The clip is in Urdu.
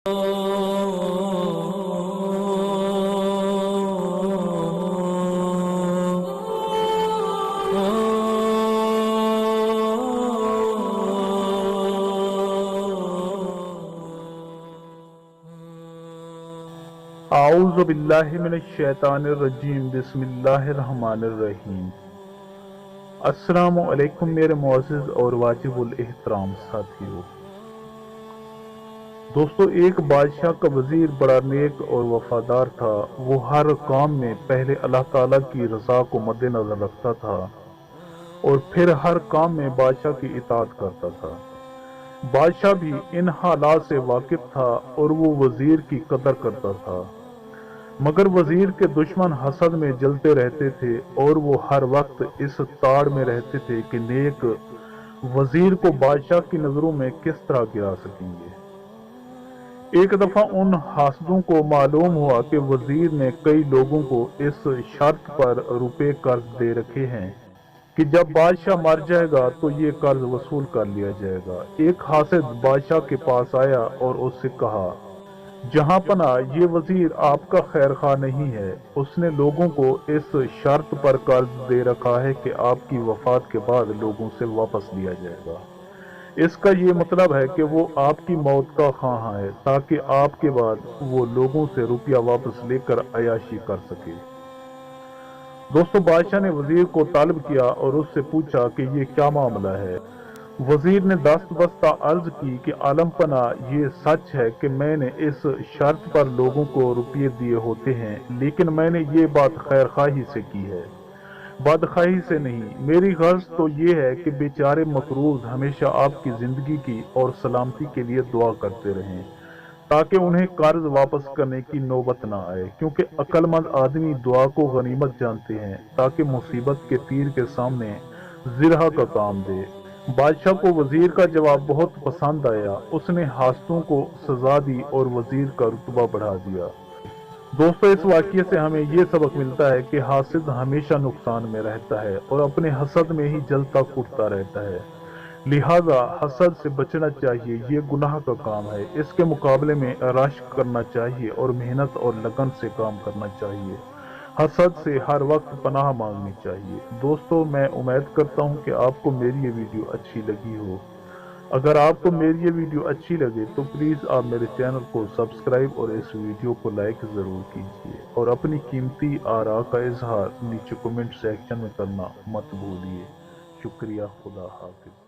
اعوذ باللہ من الشیطان الرجیم بسم اللہ الرحمن الرحیم۔ السلام علیکم میرے معزز اور واجب الاحترام ساتھیو۔ دوستو، ایک بادشاہ کا وزیر بڑا نیک اور وفادار تھا۔ وہ ہر کام میں پہلے اللہ تعالیٰ کی رضا کو مد نظر رکھتا تھا اور پھر ہر کام میں بادشاہ کی اطاعت کرتا تھا۔ بادشاہ بھی ان حالات سے واقف تھا اور وہ وزیر کی قدر کرتا تھا، مگر وزیر کے دشمن حسد میں جلتے رہتے تھے اور وہ ہر وقت اس تاڑ میں رہتے تھے کہ نیک وزیر کو بادشاہ کی نظروں میں کس طرح گرا سکیں گے۔ ایک دفعہ ان حاسدوں کو معلوم ہوا کہ وزیر نے کئی لوگوں کو اس شرط پر روپے قرض دے رکھے ہیں کہ جب بادشاہ مر جائے گا تو یہ قرض وصول کر لیا جائے گا۔ ایک حاسد بادشاہ کے پاس آیا اور اس سے کہا، جہاں پناہ، یہ وزیر آپ کا خیر خواہ نہیں ہے۔ اس نے لوگوں کو اس شرط پر قرض دے رکھا ہے کہ آپ کی وفات کے بعد لوگوں سے واپس لیا جائے گا۔ اس کا یہ مطلب ہے کہ وہ آپ کی موت کا خواہاں ہے تاکہ آپ کے بعد وہ لوگوں سے روپیہ واپس لے کر عیاشی کر سکے۔ دوستو، بادشاہ نے وزیر کو طلب کیا اور اس سے پوچھا کہ یہ کیا معاملہ ہے۔ وزیر نے دست بستہ عرض کی کہ عالم پناہ، یہ سچ ہے کہ میں نے اس شرط پر لوگوں کو روپیے دیے ہوتے ہیں، لیکن میں نے یہ بات خیر خواہی سے کی ہے، بدخواہی سے نہیں۔ میری غرض تو یہ ہے کہ بیچارے مقروض ہمیشہ آپ کی زندگی کی اور سلامتی کے لیے دعا کرتے رہیں تاکہ انہیں قرض واپس کرنے کی نوبت نہ آئے، کیونکہ عقل مند آدمی دعا کو غنیمت جانتے ہیں تاکہ مصیبت کے تیر کے سامنے زرہ کا کام دے۔ بادشاہ کو وزیر کا جواب بہت پسند آیا۔ اس نے حاسدوں کو سزا دی اور وزیر کا رتبہ بڑھا دیا۔ دوستو، اس واقعے سے ہمیں یہ سبق ملتا ہے کہ حاسد ہمیشہ نقصان میں رہتا ہے اور اپنے حسد میں ہی جلتا کٹتا رہتا ہے، لہذا حسد سے بچنا چاہیے، یہ گناہ کا کام ہے۔ اس کے مقابلے میں رشک کرنا چاہیے اور محنت اور لگن سے کام کرنا چاہیے۔ حسد سے ہر وقت پناہ مانگنی چاہیے۔ دوستو، میں امید کرتا ہوں کہ آپ کو میری یہ ویڈیو اچھی لگی ہو۔ اگر آپ کو میری یہ ویڈیو اچھی لگے تو پلیز آپ میرے چینل کو سبسکرائب اور اس ویڈیو کو لائک ضرور کیجیے اور اپنی قیمتی آراء کا اظہار نیچے کمنٹ سیکشن میں کرنا مت بھولیے۔ شکریہ، خدا حافظ۔